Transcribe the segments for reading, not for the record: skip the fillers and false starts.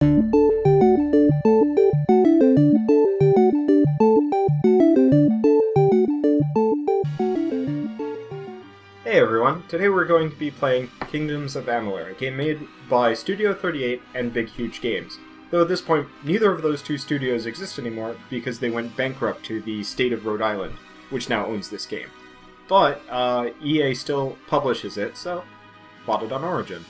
Hey everyone, today we're going to be playing Kingdoms of Amalur, a game made by Studio 38 and Big Huge Games. Though at this point, neither of those two studios exist anymore because they went bankrupt to the state of Rhode Island, which now owns this game. But EA still publishes it, so bought it on Origin.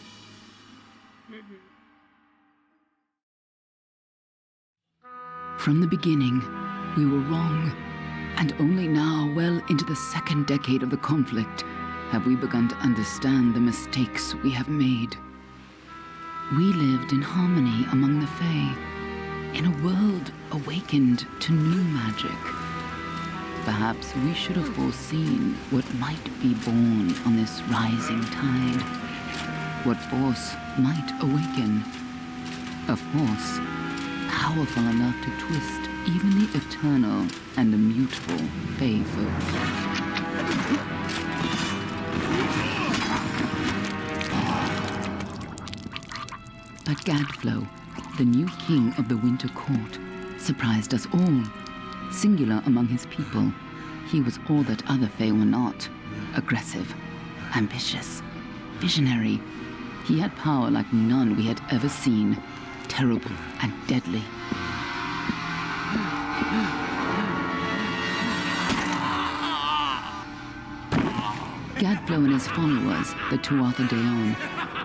From the beginning, we were wrong, and only now, well into the second decade of the conflict, have we begun to understand the mistakes we have made. We lived in harmony among the Fae, in a world awakened to new magic. Perhaps we should have foreseen what might be born on this rising tide. What force might awaken. A force powerful enough to twist even the eternal and immutable Fae folk. But Gadflow, the new king of the Winter Court, surprised us all. Singular among his people, he was all that other Fae were not. Aggressive, ambitious, visionary. He had power like none we had ever seen, terrible and deadly. Gadflow and his followers, the Tuatha Deon,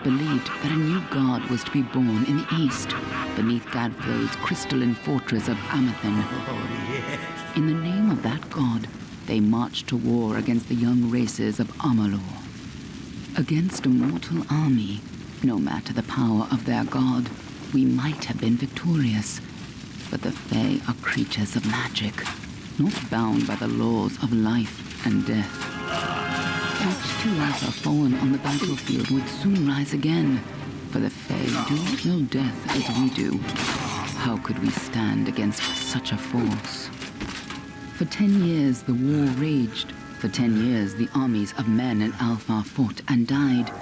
believed that a new god was to be born in the east, beneath Gadflow's crystalline fortress of Amathen. In the name of that god, they marched to war against the young races of Amalur. Against a mortal army, no matter the power of their god, we might have been victorious. But the Fae are creatures of magic, not bound by the laws of life and death. Each Tuatha fallen on the battlefield would soon rise again, for the Fae do not know death as we do. How could we stand against such a force? For 10 years the war raged. For 10 years the armies of Men and Alpha fought and died.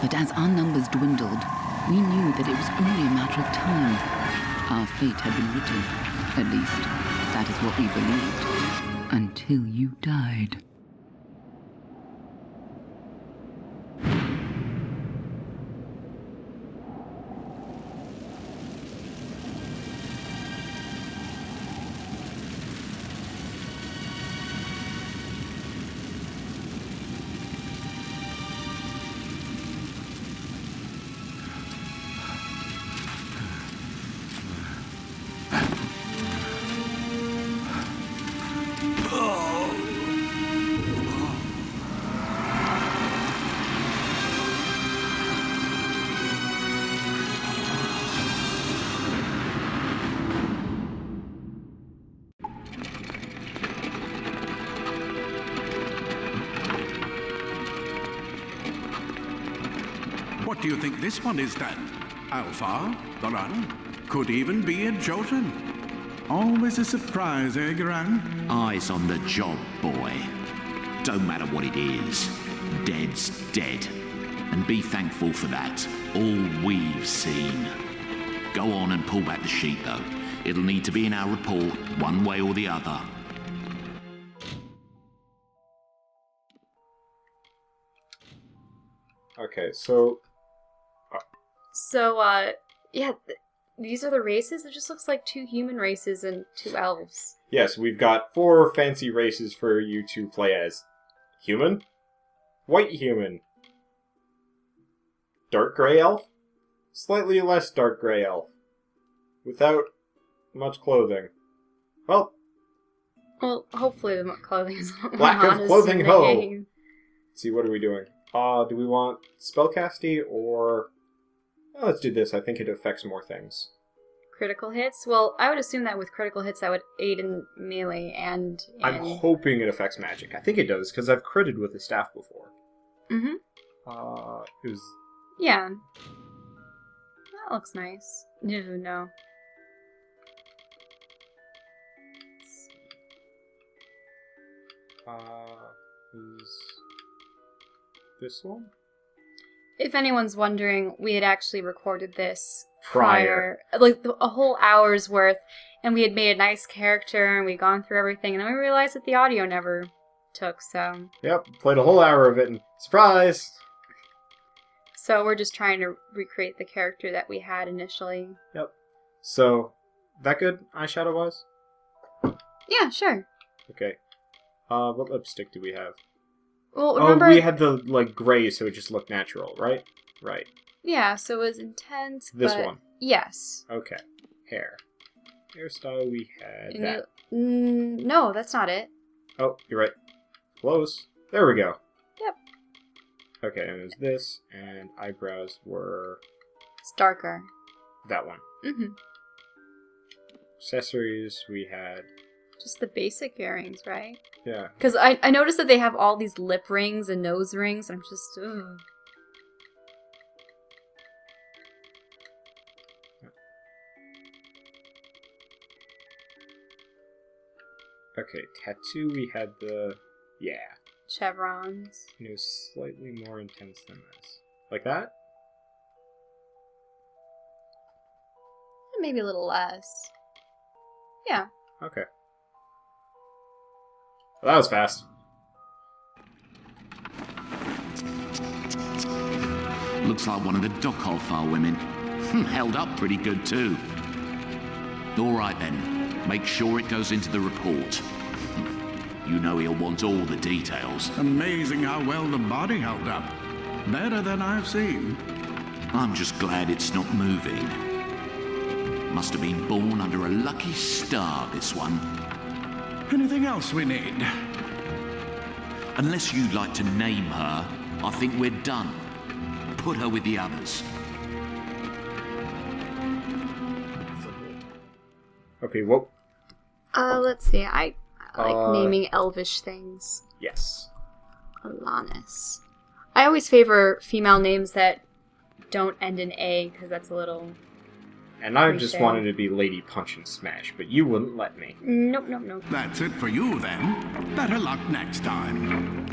But as our numbers dwindled, we knew that it was only a matter of time. Our fate had been written. At least, that is what we believed. Until you died. What do you think this one is then? Alpha? Doran? Could even be a Jotun. Always a surprise, eh, Garan? Eyes on the job, boy. Don't matter what it is. Dead's dead. And be thankful for that. All we've seen. Go on and pull back the sheet, though. It'll need to be in our report, one way or the other. Okay, so... yeah, these are the races? It just looks like 2 human races and 2 elves. Yes, we've got 4 fancy races for you to play as. Human? White human. Dark grey elf? Slightly less dark grey elf. Without much clothing. Well, hopefully the clothing is lack of clothing, ho! game. Let's see, what are we doing? Do we want spellcasty or... Oh, let's do this. I think it affects more things. Critical hits? Well, I would assume that with critical hits that would aid in melee and... I'm hoping it affects magic. I think it does, because I've critted with the staff before. Mm-hmm. It was... Yeah. That looks nice. No. Is... this one? If anyone's wondering, we had actually recorded this Prior. like a whole hour's worth, and we had made a nice character, and we'd gone through everything, and then we realized that the audio never took, so... Yep, played a whole hour of it, and surprise! So we're just trying to recreate the character that we had initially. Yep. So, that good, eyeshadow-wise? Yeah, sure. Okay. What lipstick do we have? Well, remember... Oh, we had the, like, gray, so it just looked natural, right? Right. Yeah, so it was intense, This but... one? Yes. Okay. Hair. Hairstyle, we had And that. no, that's not it. Oh, you're right. Close. There we go. Yep. Okay, and it was this, and eyebrows were It's darker. that one. Mm-hmm. Accessories, we had... Just the basic earrings, right? Yeah. Because I noticed that they have all these lip rings and nose rings, and I'm just, ugh. Okay, tattoo, we had the... Yeah. Chevrons. And it was slightly more intense than this. Like that? Maybe a little less. Yeah. Okay. Well, that was fast. Looks like one of the Dockhole women. Held up pretty good too. All right then, make sure it goes into the report. You know he'll want all the details. Amazing how well the body held up. Better than I've seen. I'm just glad it's not moving. Must have been born under a lucky star, this one. Anything else we need? Unless you'd like to name her, I think we're done. Put her with the others. Okay, what? Let's see. I like naming elvish things. Yes. Alanis. I always favor female names that don't end in A, because that's a little... And I just cliche. wanted to be Lady Punch and Smash, but you wouldn't let me. Nope, nope, nope. That's it for you then. Better luck next time.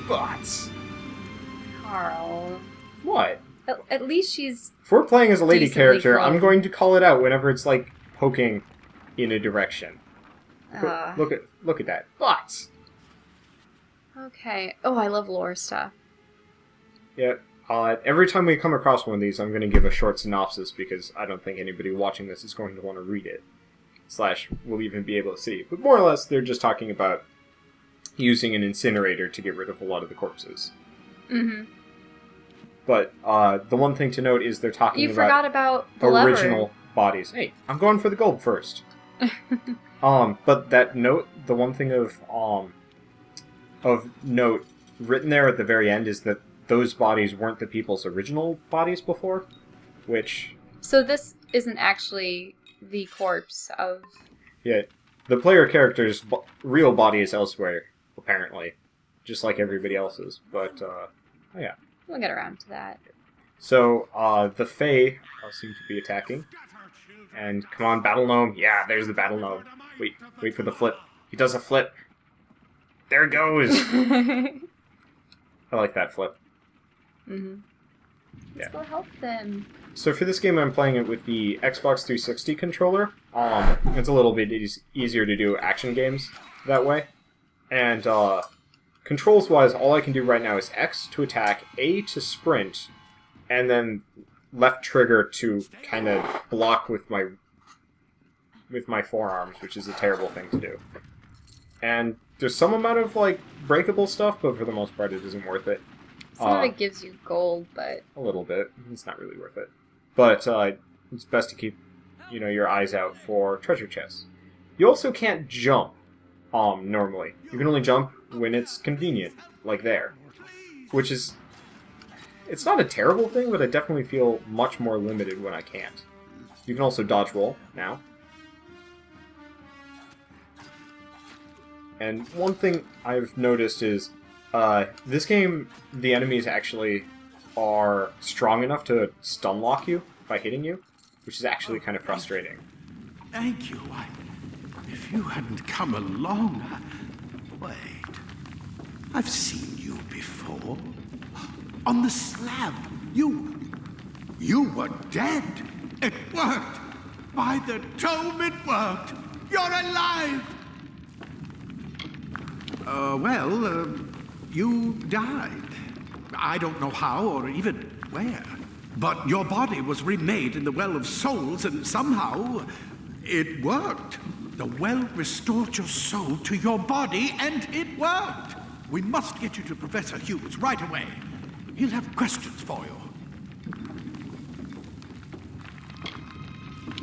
But Carl. what? At least she's... If we're playing as a lady Decently character, I'm clone. going to call it out whenever it's like poking in a direction. Look at that. But Okay. Oh, I love lore stuff. yeah, every time we come across one of these, I'm going to give a short synopsis because I don't think anybody watching this is going to want to read it. / will even be able to see. But more or less, they're just talking about using an incinerator to get rid of a lot of the corpses. Mm-hmm. But the one thing to note is they're talking You about forgot about the original lever. bodies. Hey, I'm going for the gold first. But that note, the one thing of note written there at the very end is that those bodies weren't the people's original bodies before, which... So this isn't actually the corpse of... Yeah, the player character's real body is elsewhere, apparently. Just like everybody else's, but, oh yeah. We'll get around to that. So, the Fae seem to be attacking. And, come on, Battle Gnome. Yeah, there's the Battle Gnome. Wait for the flip. He does a flip. There it goes! I like that flip. Mm-hmm. Let's go help them. So for this game, I'm playing it with the Xbox 360 controller. It's a little bit easier to do action games that way. And controls-wise, all I can do right now is X to attack, A to sprint, and then left trigger to kind of block with my forearms, which is a terrible thing to do. And there's some amount of, like, breakable stuff, but for the most part it isn't worth it. Some of it gives you gold, but... A little bit. It's not really worth it. But it's best to keep, your eyes out for treasure chests. You also can't jump, normally. You can only jump when it's convenient, like there. Which is... It's not a terrible thing, but I definitely feel much more limited when I can't. You can also dodge roll now. And one thing I've noticed is, this game, the enemies actually are strong enough to stun lock you by hitting you, which is actually kind of frustrating. Thank you. If you hadn't come along... Wait. I've seen you before. On the slab. You were dead. It worked. By the tome, it worked. You're alive. You died. I don't know how or even where. But your body was remade in the Well of Souls, and somehow it worked. The well restored your soul to your body, and it worked. We must get you to Professor Hughes right away. He'll have questions for you.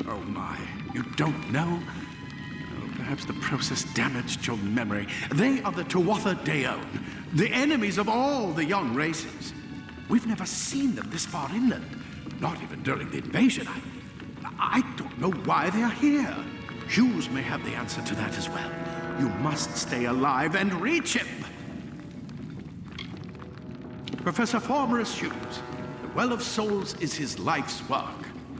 Oh my, you don't know? Perhaps the process damaged your memory. They are the Tuatha Deon, the enemies of all the young races. We've never seen them this far inland, not even during the invasion. I don't know why they are here. Hughes may have the answer to that as well. You must stay alive and reach him. Professor Formerus Hughes, the Well of Souls is his life's work.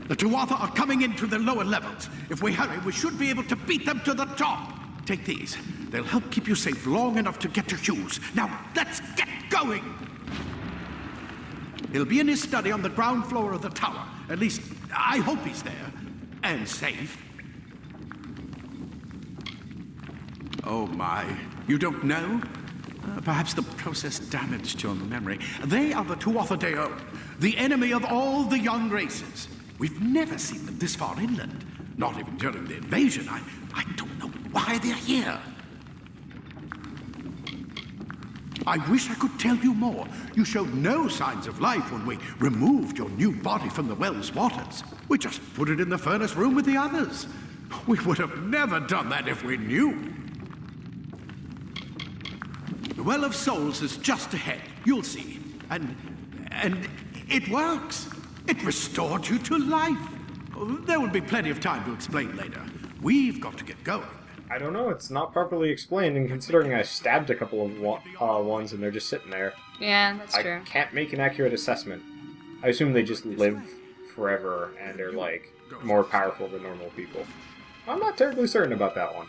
The Tuatha are coming into the lower levels. If we hurry, we should be able to beat them to the top. Take these. They'll help keep you safe long enough to get to Hughes. Now, let's get going! He'll be in his study on the ground floor of the tower. At least, I hope he's there. And safe. Oh my, you don't know? Perhaps the process damaged your memory. They are the Tuatha Deon, the enemy of all the young races. We've never seen them this far inland. Not even during the invasion. I don't know why they're here. I wish I could tell you more. You showed no signs of life when we removed your new body from the well's waters. We just put it in the furnace room with the others. We would have never done that if we knew. The Well of Souls is just ahead. You'll see. And it works. It restored you to life. There will be plenty of time to explain later. We've got to get going. I don't know, it's not properly explained, and considering I stabbed a couple of ones and they're just sitting there. Yeah, that's true. I can't make an accurate assessment. I assume they just live forever and are, like, more powerful than normal people. I'm not terribly certain about that one.